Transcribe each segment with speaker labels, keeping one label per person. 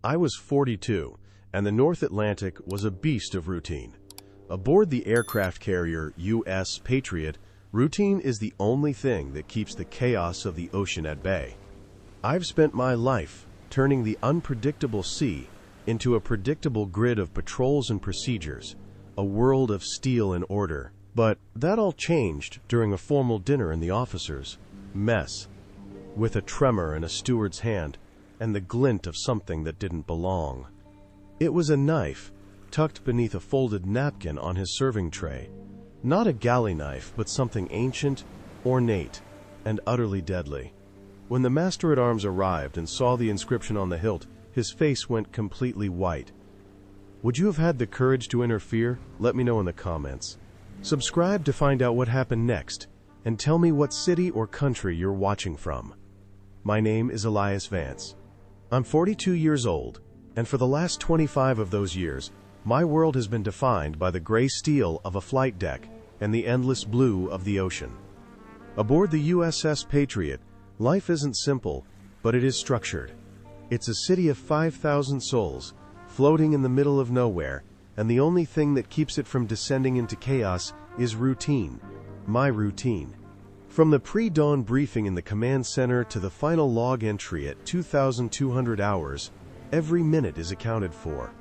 Speaker 1: I was 42, and the North Atlantic was a beast of routine. Aboard the aircraft carrier U.S. Patriot, routine is the only thing that keeps the chaos of the ocean at bay. I've spent my life turning the unpredictable sea into a predictable grid of patrols and procedures, a world of steel and order. But that all changed during a formal dinner in the officers' mess, with a tremor in a steward's hand and the glint of something that didn't belong. It was a knife tucked beneath a folded napkin on his serving tray. Not a galley knife, but something ancient, ornate, and utterly deadly. When the master-at-arms arrived and saw the inscription on the hilt, his face went completely white. Would you have had the courage to interfere? Let me know in the comments. Subscribe to find out what happened next, and tell me what city or country you're watching from. My name is Elias Vance. I'm 42 years old, and for the last 25 of those years, my world has been defined by the gray steel of a flight deck and the endless blue of the ocean. Aboard the USS Patriot, life isn't simple, but it is structured. It's a city of 5,000 souls, floating in the middle of nowhere, and the only thing that keeps it from descending into chaos is routine. My routine. From the pre-dawn briefing in the command center to the final log entry at 2,200 hours, every minute is accounted for.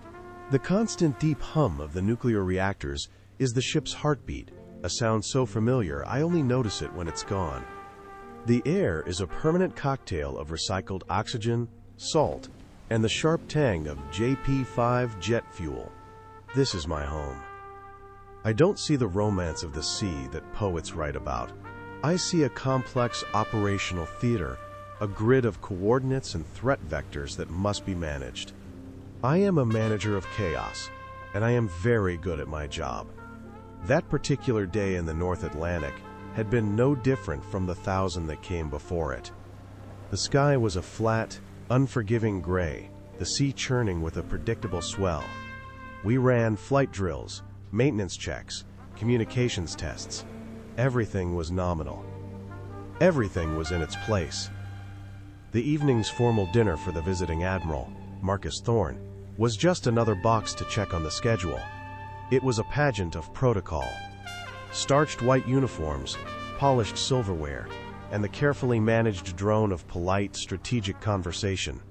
Speaker 1: The constant deep hum of the nuclear reactors is the ship's heartbeat, a sound so familiar I only notice it when it's gone. The air is a permanent cocktail of recycled oxygen, salt, and the sharp tang of JP5 jet fuel. This is my home. I don't see the romance of the sea that poets write about. I see a complex operational theater, a grid of coordinates and threat vectors that must be managed. I am a manager of chaos, and I am very good at my job. That particular day in the North Atlantic had been no different from the 1,000 that came before it. The sky was a flat, unforgiving gray, the sea churning with a predictable swell. We ran flight drills, maintenance checks, communications tests. Everything was nominal. Everything was in its place. The evening's formal dinner for the visiting admiral, Marcus Thorne, was just another box to check on the schedule. It was a pageant of protocol. Starched white uniforms, polished silverware, and the carefully managed drone of polite, strategic conversation.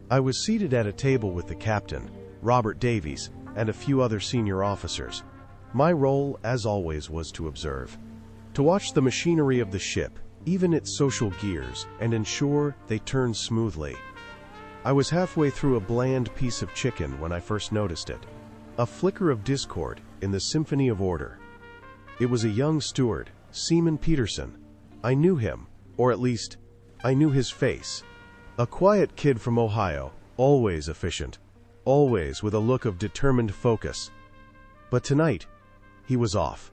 Speaker 1: I was seated at a table with the captain, Robert Davies, and a few other senior officers. My role, as always, was to observe, to watch the machinery of the ship, even its social gears, and ensure they turned smoothly. I was halfway through a bland piece of chicken when I first noticed it. A flicker of discord in the symphony of order. It was a young steward, Seaman Peterson. I knew him, or at least, I knew his face. A quiet kid from Ohio, always efficient, always with a look of determined focus. But tonight, he was off.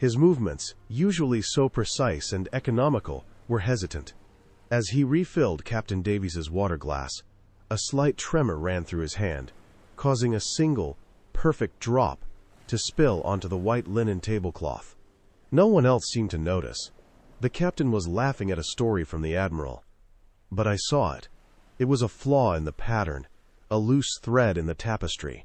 Speaker 1: His movements, usually so precise and economical, were hesitant. As he refilled Captain Davies's water glass, a slight tremor ran through his hand, causing a single, perfect drop to spill onto the white linen tablecloth. No one else seemed to notice. The captain was laughing at a story from the admiral. But I saw it. It was a flaw in the pattern, a loose thread in the tapestry.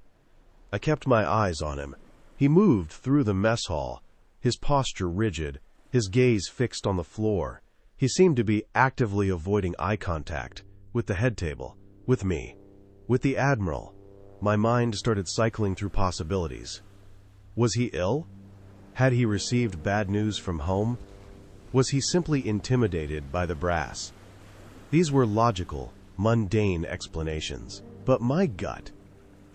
Speaker 1: I kept my eyes on him. He moved through the mess hall, his posture rigid, his gaze fixed on the floor. He seemed to be actively avoiding eye contact, with the head table, with me, with the admiral. My mind started cycling through possibilities. Was he ill? Had he received bad news from home? Was he simply intimidated by the brass? These were logical, mundane explanations. But my gut,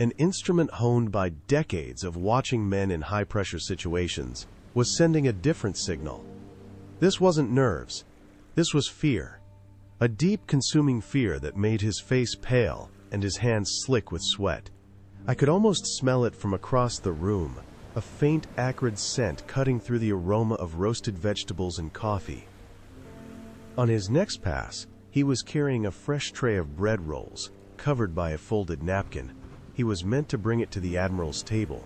Speaker 1: an instrument honed by decades of watching men in high-pressure situations, was sending a different signal. This wasn't nerves. This was fear. A deep, consuming fear that made his face pale and his hands slick with sweat. I could almost smell it from across the room, a faint, acrid scent cutting through the aroma of roasted vegetables and coffee. On his next pass, he was carrying a fresh tray of bread rolls, covered by a folded napkin. He was meant to bring it to the admiral's table.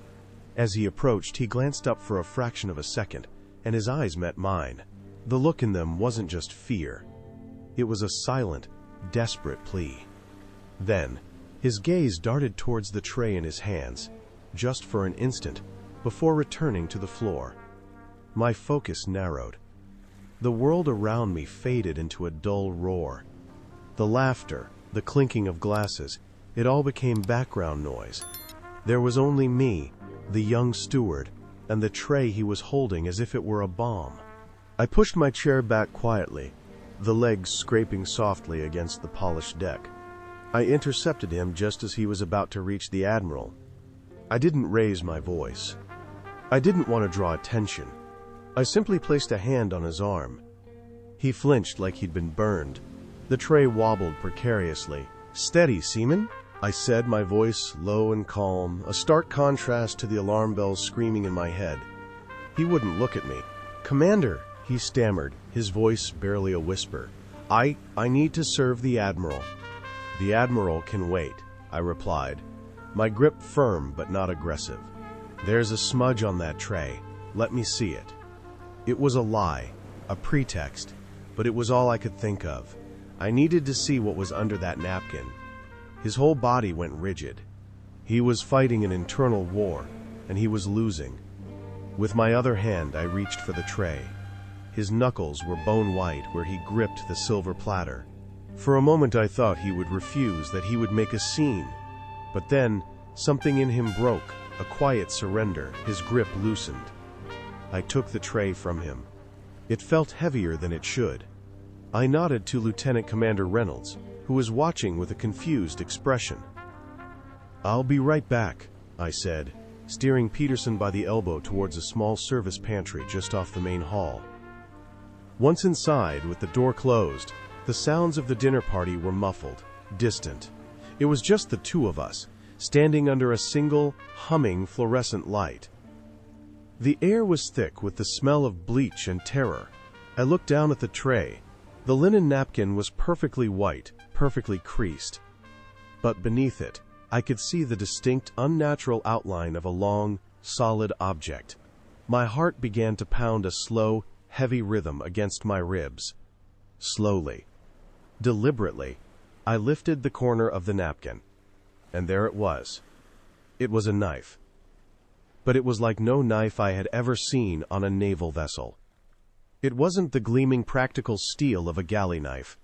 Speaker 1: As he approached, he glanced up for a fraction of a second, and his eyes met mine. The look in them wasn't just fear. It was a silent, desperate plea. Then, His gaze darted towards the tray in his hands, just for an instant, before returning to the floor. My focus narrowed. The world around me faded into a dull roar. The laughter, the clinking of glasses, it all became background noise. There was only me, the young steward, and the tray he was holding as if it were a bomb. I pushed my chair back quietly, the legs scraping softly against the polished deck. I intercepted him just as he was about to reach the Admiral. I didn't raise my voice. I didn't want to draw attention. I simply placed a hand on his arm. He flinched like he'd been burned. The tray wobbled precariously. "Steady, Seaman," I said, my voice low and calm, a stark contrast to the alarm bells screaming in my head. He wouldn't look at me. "Commander," he stammered, his voice barely a whisper. I need to serve the Admiral." "The Admiral can wait," I replied, my grip firm but not aggressive. "There's a smudge on that tray. Let me see it." It was a lie, a pretext, but it was all I could think of. I needed to see what was under that napkin. His whole body went rigid. He was fighting an internal war, and he was losing. With my other hand, I reached for the tray. His knuckles were bone white where he gripped the silver platter. For a moment I thought he would refuse, that he would make a scene. But then, something in him broke, a quiet surrender. His grip loosened. I took the tray from him. It felt heavier than it should. I nodded to Lieutenant Commander Reynolds, who was watching with a confused expression. "I'll be right back," I said, steering Peterson by the elbow towards a small service pantry just off the main hall. Once inside, with the door closed, the sounds of the dinner party were muffled, distant. It was just the two of us, standing under a single, humming fluorescent light. The air was thick with the smell of bleach and terror. I looked down at the tray. The linen napkin was perfectly white, perfectly creased. But beneath it, I could see the distinct, unnatural outline of a long, solid object. My heart began to pound a slow, heavy rhythm against my ribs. Slowly, deliberately, I lifted the corner of the napkin. And there it was. It was a knife. But it was like no knife I had ever seen on a naval vessel. It wasn't the gleaming practical steel of a galley knife.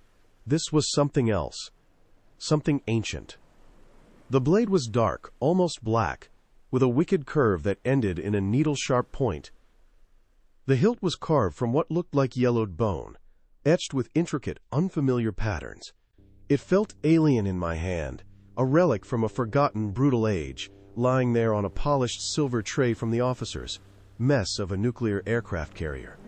Speaker 1: This was something else. Something ancient. The blade was dark, almost black, with a wicked curve that ended in a needle-sharp point. The hilt was carved from what looked like yellowed bone, etched with intricate, unfamiliar patterns. It felt alien in my hand, a relic from a forgotten, brutal age, lying there on a polished silver tray from the officers' mess of a nuclear aircraft carrier.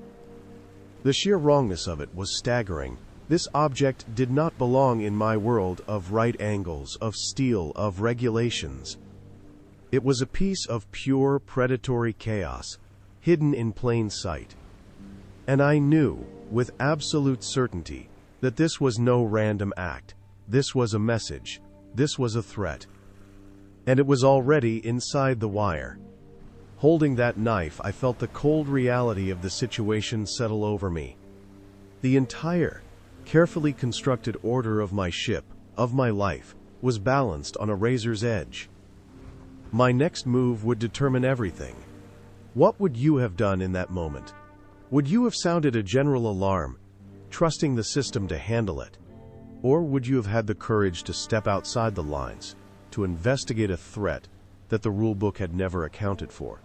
Speaker 1: The sheer wrongness of it was staggering. This object did not belong in my world of right angles, of steel, of regulations. It was a piece of pure predatory chaos, hidden in plain sight. And I knew, with absolute certainty, that this was no random act. This was a message. This was a threat. And it was already inside the wire. Holding that knife, I felt the cold reality of the situation settle over me. The entire, carefully constructed order of my ship, of my life, was balanced on a razor's edge. My next move would determine everything. What would you have done in that moment? Would you have sounded a general alarm, trusting the system to handle it? Or would you have had the courage to step outside the lines, to investigate a threat that the rulebook had never accounted for?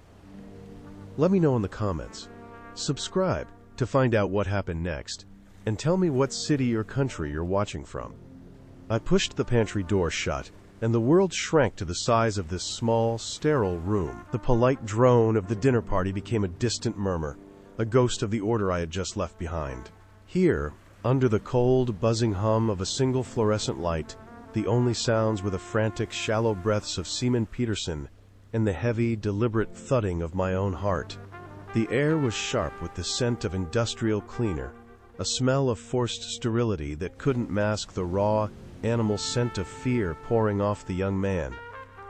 Speaker 1: Let me know in the comments. Subscribe to find out what happened next, and tell me what city or country you're watching from. I pushed the pantry door shut, and the world shrank to the size of this small, sterile room. The polite drone of the dinner party became a distant murmur, a ghost of the order I had just left behind. Here, under the cold, buzzing hum of a single fluorescent light, the only sounds were the frantic, shallow breaths of Seaman Peterson and the heavy, deliberate thudding of my own heart. The air was sharp with the scent of industrial cleaner, a smell of forced sterility that couldn't mask the raw, animal scent of fear pouring off the young man.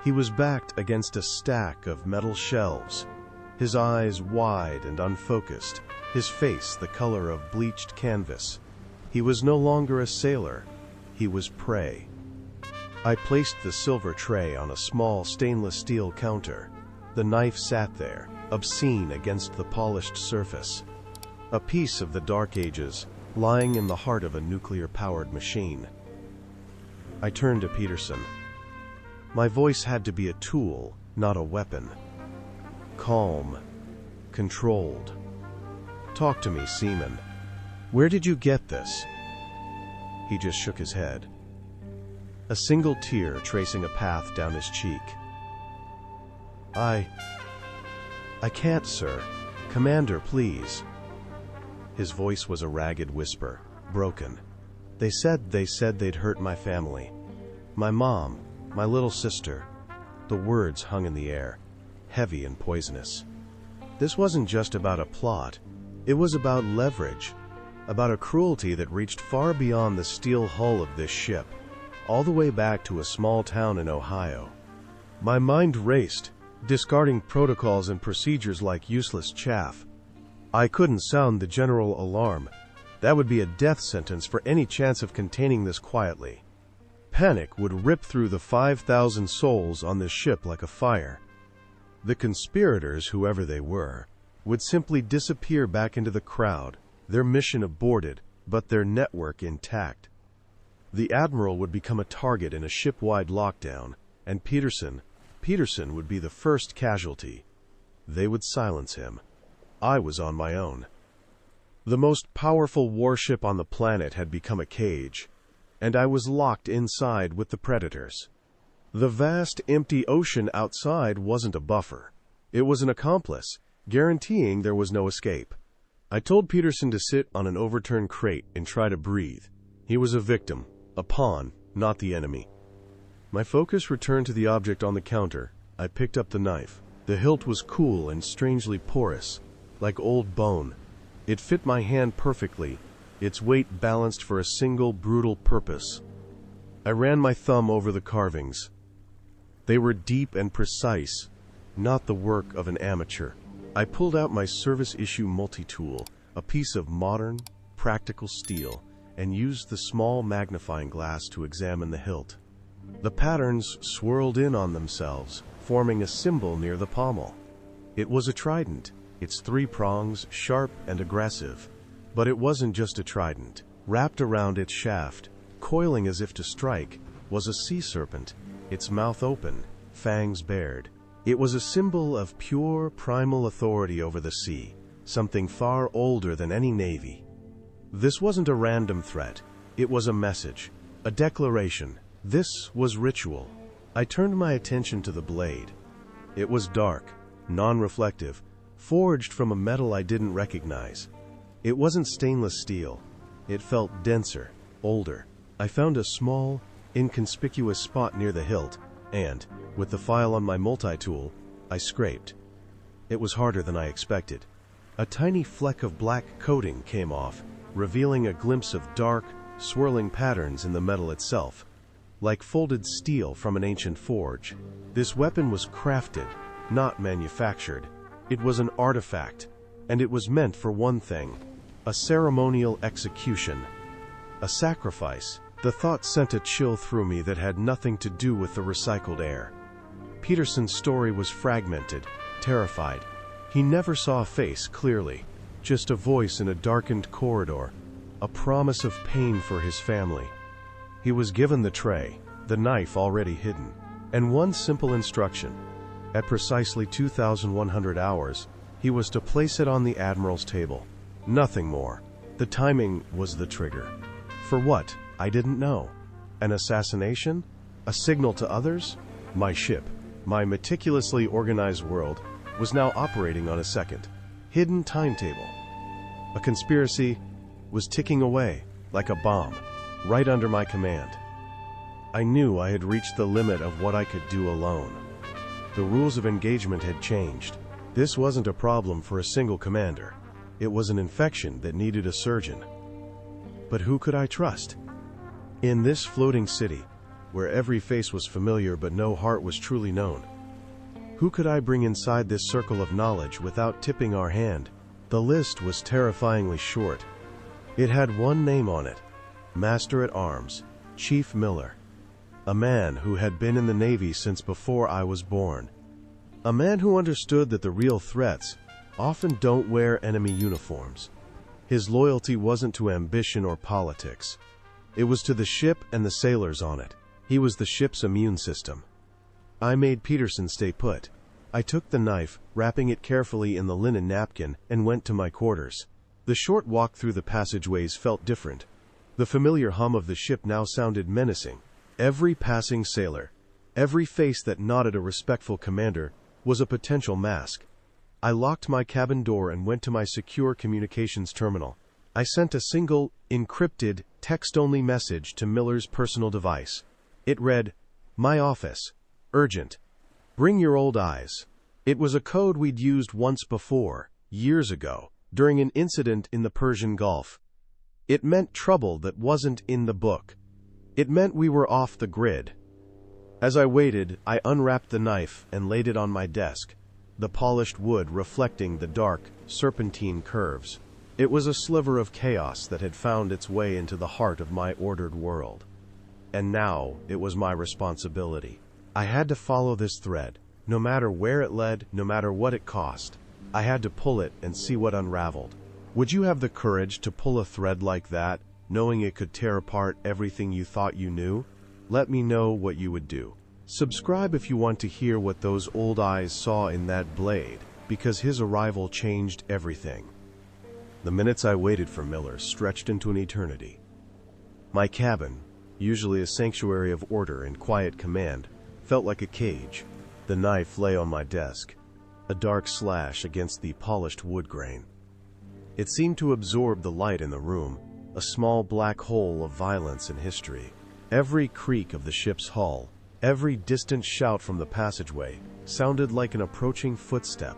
Speaker 1: He was backed against a stack of metal shelves, his eyes wide and unfocused, his face the color of bleached canvas. He was no longer a sailor. He was prey. I placed the silver tray on a small stainless steel counter. The knife sat there, obscene against the polished surface. A piece of the Dark Ages, lying in the heart of a nuclear-powered machine. I turned to Peterson. My voice had to be a tool, not a weapon. Calm. Controlled. Talk to me, Seaman. Where did you get this? He just shook his head. A single tear tracing a path down his cheek. I can't, sir. Commander, please. His voice was a ragged whisper, broken. They said they'd hurt my family. My mom, my little sister. The words hung in the air, heavy and poisonous. This wasn't just about a plot. It was about leverage, about a cruelty that reached far beyond the steel hull of this ship, all the way back to a small town in Ohio. My mind raced, discarding protocols and procedures like useless chaff. I couldn't sound the general alarm. That would be a death sentence for any chance of containing this quietly. Panic would rip through the 5,000 souls on this ship like a fire. The conspirators, whoever they were, would simply disappear back into the crowd, their mission aborted, but their network intact. The Admiral would become a target in a ship-wide lockdown, and Peterson would be the first casualty. They would silence him. I was on my own. The most powerful warship on the planet had become a cage, and I was locked inside with the predators. The vast, empty ocean outside wasn't a buffer. It was an accomplice, guaranteeing there was no escape. I told Peterson to sit on an overturned crate and try to breathe. He was a victim, a pawn, not the enemy. My focus returned to the object on the counter. I picked up the knife. The hilt was cool and strangely porous, like old bone. It fit my hand perfectly, its weight balanced for a single brutal purpose. I ran my thumb over the carvings. They were deep and precise, not the work of an amateur. I pulled out my service-issue multi-tool, a piece of modern, practical steel, and used the small magnifying glass to examine the hilt. The patterns swirled in on themselves, forming a symbol near the pommel. It was a trident, its 3 prongs sharp and aggressive. But it wasn't just a trident. Wrapped around its shaft, coiling as if to strike, was a sea serpent, its mouth open, fangs bared. It was a symbol of pure, primal authority over the sea, something far older than any navy. This wasn't a random threat. It was a message, a declaration. This was ritual. I turned my attention to the blade. It was dark, non-reflective, forged from a metal I didn't recognize. It wasn't stainless steel. It felt denser, older. I found a small, inconspicuous spot near the hilt, and, with the file on my multi-tool, I scraped. It was harder than I expected. A tiny fleck of black coating came off, revealing a glimpse of dark, swirling patterns in the metal itself, like folded steel from an ancient forge. This weapon was crafted, not manufactured. It was an artifact, and it was meant for one thing: a ceremonial execution, a sacrifice. The thought sent a chill through me that had nothing to do with the recycled air. Peterson's story was fragmented, terrified. He never saw a face clearly, just a voice in a darkened corridor, a promise of pain for his family. He was given the tray, the knife already hidden, and one simple instruction. At precisely 2,100 hours, he was to place it on the Admiral's table. Nothing more. The timing was the trigger. For what? I didn't know. An assassination? A signal to others? My ship, my meticulously organized world, was now operating on a second, hidden timetable. A conspiracy was ticking away, like a bomb, right under my command. I knew I had reached the limit of what I could do alone. The rules of engagement had changed. This wasn't a problem for a single commander. It was an infection that needed a surgeon. But who could I trust? In this floating city, where every face was familiar but no heart was truly known, who could I bring inside this circle of knowledge without tipping our hand? The list was terrifyingly short. It had one name on it: Master at Arms, Chief Miller. A man who had been in the Navy since before I was born. A man who understood that the real threats often don't wear enemy uniforms. His loyalty wasn't to ambition or politics. It was to the ship and the sailors on it. He was the ship's immune system. I made Peterson stay put. I took the knife, wrapping it carefully in the linen napkin, and went to my quarters. The short walk through the passageways felt different. The familiar hum of the ship now sounded menacing. Every passing sailor, every face that nodded a respectful commander, was a potential mask. I locked my cabin door and went to my secure communications terminal. I sent a single, encrypted, text-only message to Miller's personal device. It read, "My office. Urgent. Bring your old eyes." It was a code we'd used once before, years ago, during an incident in the Persian Gulf. It meant trouble that wasn't in the book. It meant we were off the grid. As I waited, I unwrapped the knife and laid it on my desk, the polished wood reflecting the dark, serpentine curves. It was a sliver of chaos that had found its way into the heart of my ordered world. And now it was my responsibility. I had to follow this thread, no matter where it led, no matter what it cost. I had to pull it and see what unraveled. Would you have the courage to pull a thread like that, knowing it could tear apart everything you thought you knew? Let me know what you would do. Subscribe if you want to hear what those old eyes saw in that blade, because his arrival changed everything. The minutes I waited for Miller stretched into an eternity. My cabin, usually a sanctuary of order and quiet command, felt like a cage. The knife lay on my desk, a dark slash against the polished wood grain. It seemed to absorb the light in the room, a small black hole of violence and history. Every creak of the ship's hull, every distant shout from the passageway, sounded like an approaching footstep,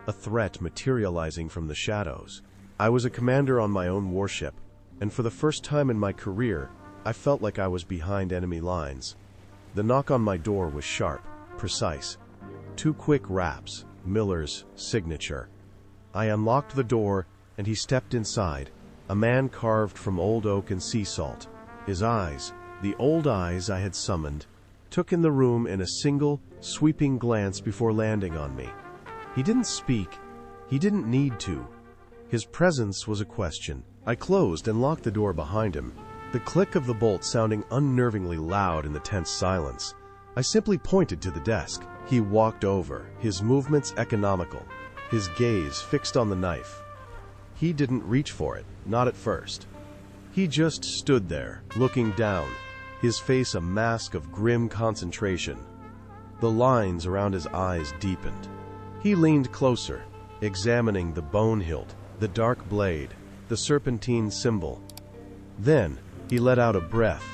Speaker 1: a threat materializing from the shadows. I was a commander on my own warship, and for the first time in my career, I felt like I was behind enemy lines. The knock on my door was sharp, precise. 2 quick raps, Miller's signature. I unlocked the door, and he stepped inside, a man carved from old oak and sea salt. His eyes, the old eyes I had summoned, took in the room in a single, sweeping glance before landing on me. He didn't speak. He didn't need to. His presence was a question. I closed and locked the door behind him, the click of the bolt sounding unnervingly loud in the tense silence. I simply pointed to the desk. He walked over, his movements economical, his gaze fixed on the knife. He didn't reach for it, not at first. He just stood there, looking down, his face a mask of grim concentration. The lines around his eyes deepened. He leaned closer, examining the bone hilt, the dark blade, the serpentine symbol. Then he let out a breath,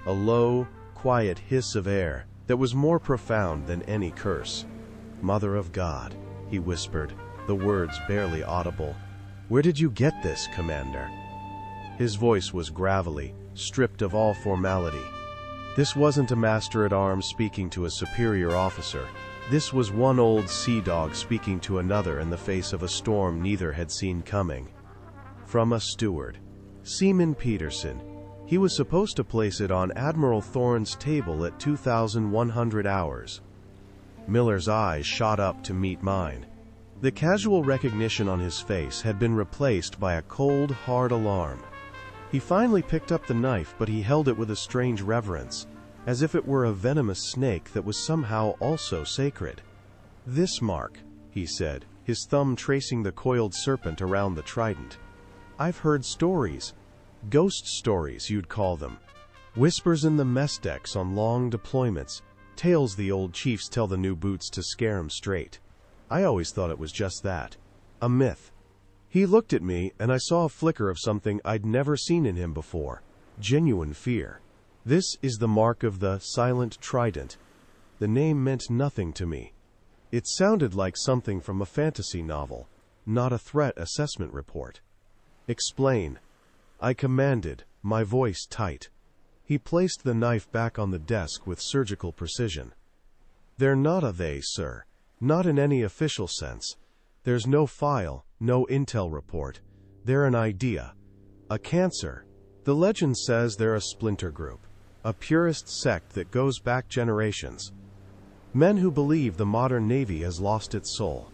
Speaker 1: a low, quiet hiss of air that was more profound than any curse. "Mother of God," he whispered, the words barely audible. "Where did you get this, Commander?" His voice was gravelly, stripped of all formality. This wasn't a master-at-arms speaking to a superior officer. This was one old sea dog speaking to another in the face of a storm neither had seen coming. From a steward, Seaman Peterson. He was supposed to place it on Admiral Thorne's table at 2100 hours. Miller's eyes shot up to meet mine. The casual recognition on his face had been replaced by a cold, hard alarm. He finally picked up the knife, but he held it with a strange reverence, as if it were a venomous snake that was somehow also sacred. "This mark," he said, his thumb tracing the coiled serpent around the trident. "I've heard stories. Ghost stories, you'd call them. Whispers in the mess decks on long deployments. Tales the old chiefs tell the new boots to scare 'em straight. I always thought it was just that. A myth." He looked at me, and I saw a flicker of something I'd never seen in him before. Genuine fear. "This is the mark of the Silent Trident." The name meant nothing to me. It sounded like something from a fantasy novel, not a threat assessment report. "Explain," I commanded, my voice tight. He placed the knife back on the desk with surgical precision. "They're not a they, sir. Not in any official sense. There's no file, no intel report. They're an idea. A cancer. The legend says they're a splinter group. a purist sect that goes back generations. Men who believe the modern Navy has lost its soul.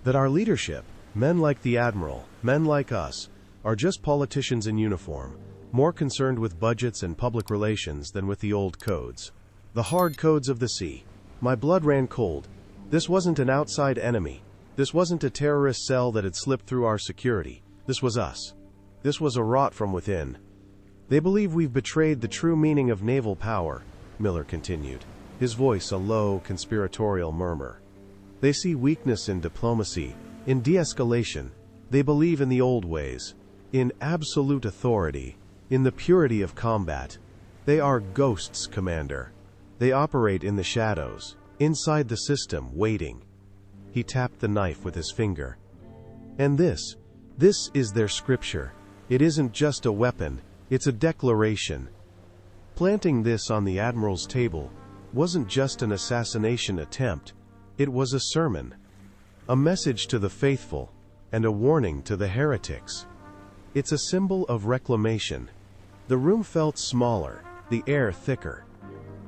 Speaker 1: That our leadership, men like the Admiral, men like us, are just politicians in uniform, more concerned with budgets and public relations than with the old codes. The hard codes of the sea. My blood ran cold. This wasn't an outside enemy. This wasn't a terrorist cell that had slipped through our security. This was us. This was a rot from within. They believe we've betrayed the true meaning of naval power, Miller continued, his voice a low, conspiratorial murmur. They see weakness in diplomacy, in de-escalation. They believe in the old ways, in absolute authority, in the purity of combat. They are ghosts, Commander. They operate in the shadows, inside the system, waiting. He tapped the knife with his finger. And this is their scripture. It isn't just a weapon, it's a declaration. Planting this on the Admiral's table wasn't just an assassination attempt, it was a sermon. A message to the faithful, and a warning to the heretics. It's a symbol of reclamation. The room felt smaller, the air thicker.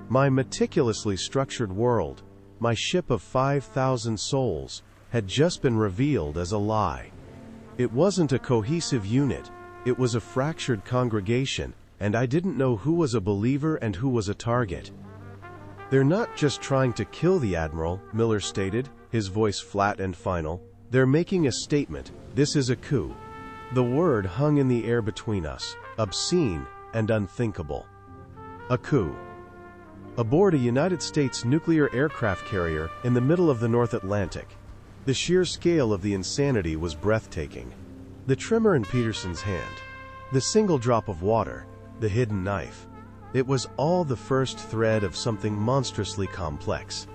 Speaker 1: My meticulously structured world, my ship of 5,000 souls, had just been revealed as a lie. It wasn't a cohesive unit, it was a fractured congregation, and I didn't know who was a believer and who was a target. They're not just trying to kill the Admiral, Miller stated, his voice flat and final. They're making a statement. This is a coup. The word hung in the air between us, obscene and unthinkable. A coup. Aboard a United States nuclear aircraft carrier in the middle of the North Atlantic. The sheer scale of the insanity was breathtaking. The trimmer in Peterson's hand, the single drop of water, the hidden knife. It was all the first thread of something monstrously complex.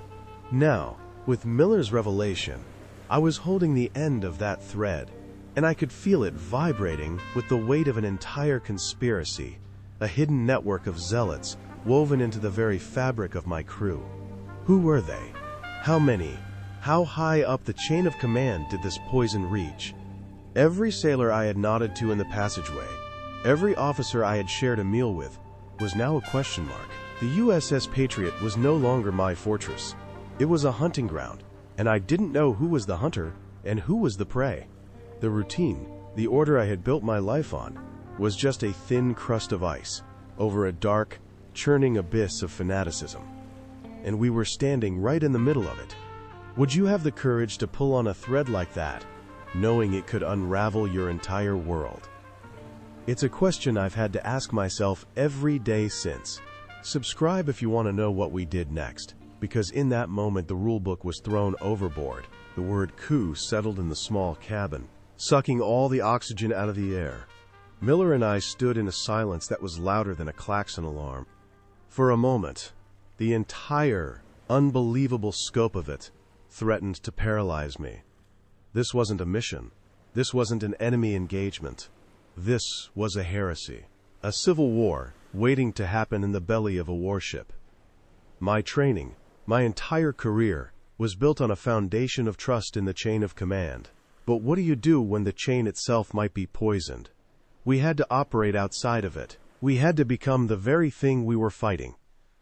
Speaker 1: Now, with Miller's revelation, I was holding the end of that thread, and I could feel it vibrating with the weight of an entire conspiracy, a hidden network of zealots woven into the very fabric of my crew. Who were they? How many? How high up the chain of command did this poison reach? Every sailor I had nodded to in the passageway, every officer I had shared a meal with, was now a question mark. The USS Patriot was no longer my fortress. It was a hunting ground, and I didn't know who was the hunter and who was the prey. The routine, the order I had built my life on, was just a thin crust of ice over a dark, churning abyss of fanaticism. And we were standing right in the middle of it. Would you have the courage to pull on a thread like that, knowing it could unravel your entire world? It's a question I've had to ask myself every day since. Subscribe if you want to know what we did next, because in that moment the rulebook was thrown overboard. The word coup settled in the small cabin, sucking all the oxygen out of the air. Miller and I stood in a silence that was louder than a klaxon alarm. For a moment, the entire, unbelievable scope of it threatened to paralyze me. This wasn't a mission. This wasn't an enemy engagement. This was a heresy, a civil war waiting to happen in the belly of a warship. My training, my entire career, was built on a foundation of trust in the chain of command. But what do you do when the chain itself might be poisoned? We had to operate outside of it. We had to become the very thing we were fighting.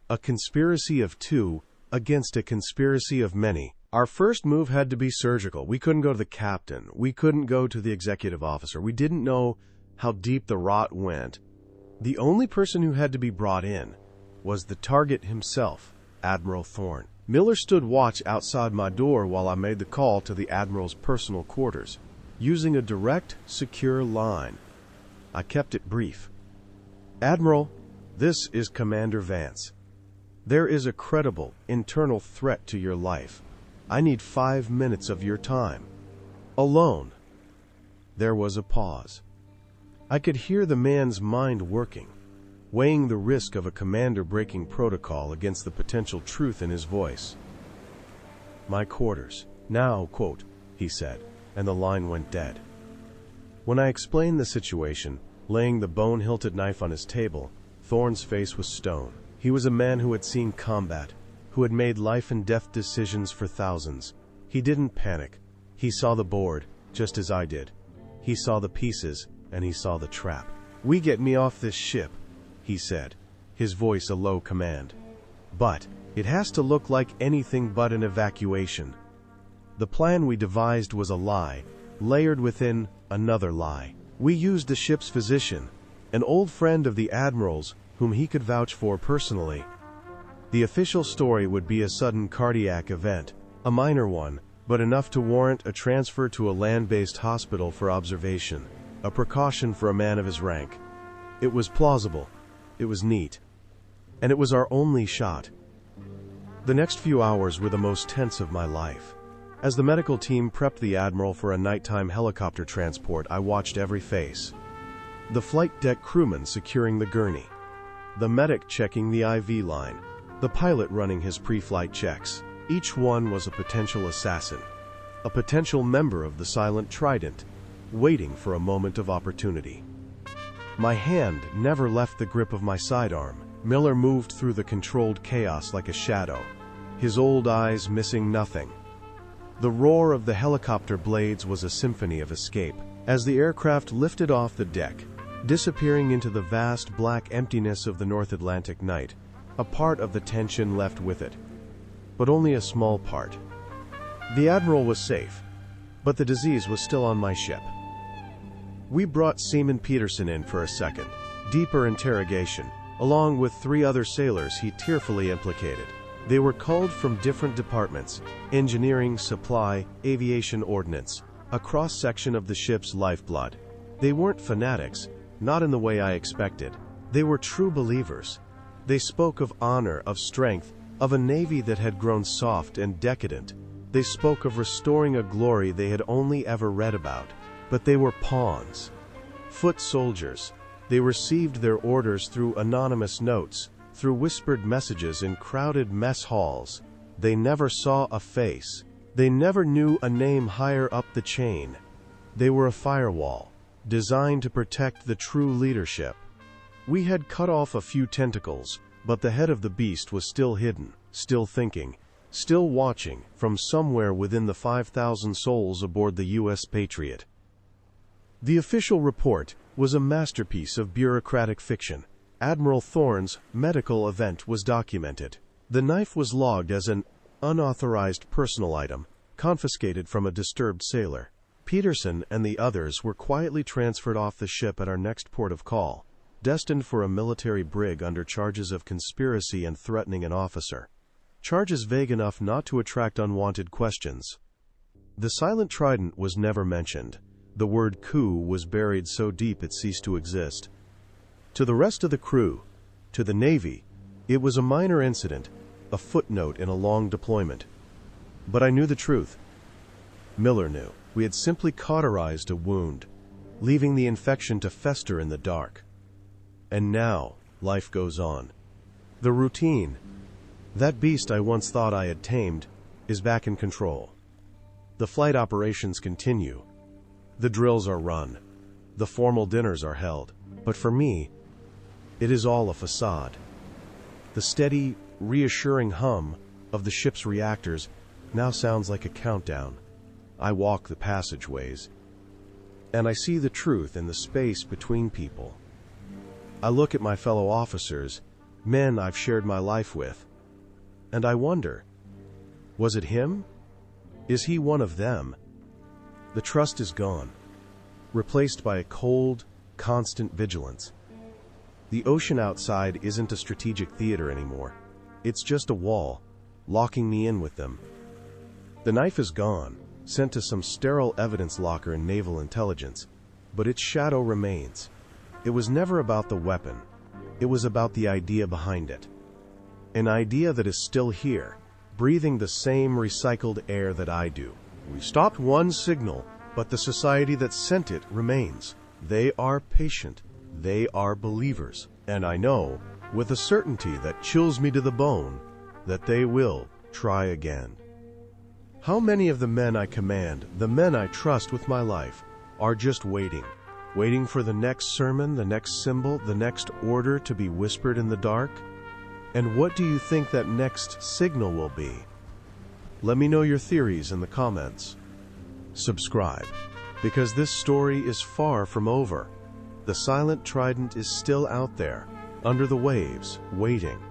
Speaker 1: A conspiracy of two against a conspiracy of many. Our first move had to be surgical. We couldn't go to the captain. We couldn't go to the executive officer. We didn't know how deep the rot went. The only person who had to be brought in was the target himself, Admiral Thorne. Miller stood watch outside my door while I made the call to the Admiral's personal quarters, using a direct, secure line. I kept it brief. Admiral, this is Commander Vance. There is a credible, internal threat to your life. I need 5 minutes of your time. Alone. There was a pause. I could hear the man's mind working, weighing the risk of a commander breaking protocol against the potential truth in his voice. My quarters. Now, quote, he said, and the line went dead. When I explained the situation, laying the bone-hilted knife on his table, Thorne's face was stone. He was a man who had seen combat, who had made life-and-death decisions for thousands. He didn't panic. He saw the board, just as I did. He saw the pieces, and he saw the trap. "We get me off this ship," he said, his voice a low command. "But it has to look like anything but an evacuation." The plan we devised was a lie, layered within another lie. We used the ship's physician, an old friend of the Admiral's whom he could vouch for personally. The official story would be a sudden cardiac event, a minor one, but enough to warrant a transfer to a land-based hospital for observation, a precaution for a man of his rank. It was plausible, it was neat, and it was our only shot. The next few hours were the most tense of my life. As the medical team prepped the Admiral for a nighttime helicopter transport, I watched every face. The flight deck crewman securing the gurney, the medic checking the IV line, the pilot running his pre-flight checks. Each one was a potential assassin, a potential member of the Silent Trident, waiting for a moment of opportunity. My hand never left the grip of my sidearm. Miller moved through the controlled chaos like a shadow, his old eyes missing nothing. The roar of the helicopter blades was a symphony of escape, as the aircraft lifted off the deck, disappearing into the vast black emptiness of the North Atlantic night. A part of the tension left with it, but only a small part. The Admiral was safe, but the disease was still on my ship. We brought Seaman Peterson in for a second, deeper interrogation, along with 3 other sailors he tearfully implicated. They were culled from different departments: engineering, supply, aviation ordnance, a cross-section of the ship's lifeblood. They weren't fanatics, not in the way I expected. They were true believers. They spoke of honor, of strength, of a navy that had grown soft and decadent. They spoke of restoring a glory they had only ever read about. But they were pawns, foot soldiers. They received their orders through anonymous notes, through whispered messages in crowded mess halls. They never saw a face. They never knew a name higher up the chain. They were a firewall, designed to protect the true leadership. We had cut off a few tentacles, but the head of the beast was still hidden, still thinking, still watching from somewhere within the 5,000 souls aboard the U.S. Patriot. The official report was a masterpiece of bureaucratic fiction. Admiral Thorne's medical event was documented. The knife was logged as an unauthorized personal item, confiscated from a disturbed sailor. Peterson and the others were quietly transferred off the ship at our next port of call, destined for a military brig under charges of conspiracy and threatening an officer. Charges vague enough not to attract unwanted questions. The Silent Trident was never mentioned. The word coup was buried so deep it ceased to exist. To the rest of the crew, to the Navy, it was a minor incident, a footnote in a long deployment. But I knew the truth. Miller knew. We had simply cauterized a wound, leaving the infection to fester in the dark. And now, life goes on. The routine, that beast I once thought I had tamed, is back in control. The flight operations continue. The drills are run. The formal dinners are held. But for me, it is all a facade. The steady, reassuring hum of the ship's reactors now sounds like a countdown. I walk the passageways, and I see the truth in the space between people. I look at my fellow officers, men I've shared my life with, and I wonder, was it him? Is he one of them? The trust is gone, replaced by a cold, constant vigilance. The ocean outside isn't a strategic theater anymore. It's just a wall, locking me in with them. The knife is gone, sent to some sterile evidence locker in naval intelligence, but its shadow remains. It was never about the weapon. It was about the idea behind it. An idea that is still here, breathing the same recycled air that I do. We stopped one signal, but the society that sent it remains. They are patient. They are believers. And I know, with a certainty that chills me to the bone, that they will try again. How many of the men I command, the men I trust with my life, are just waiting for the next sermon, the next symbol, the next order to be whispered in the dark? And what do you think that next signal will be? Let me know your theories in the comments. Subscribe, because this story is far from over. The Silent Trident is still out there, under the waves, waiting.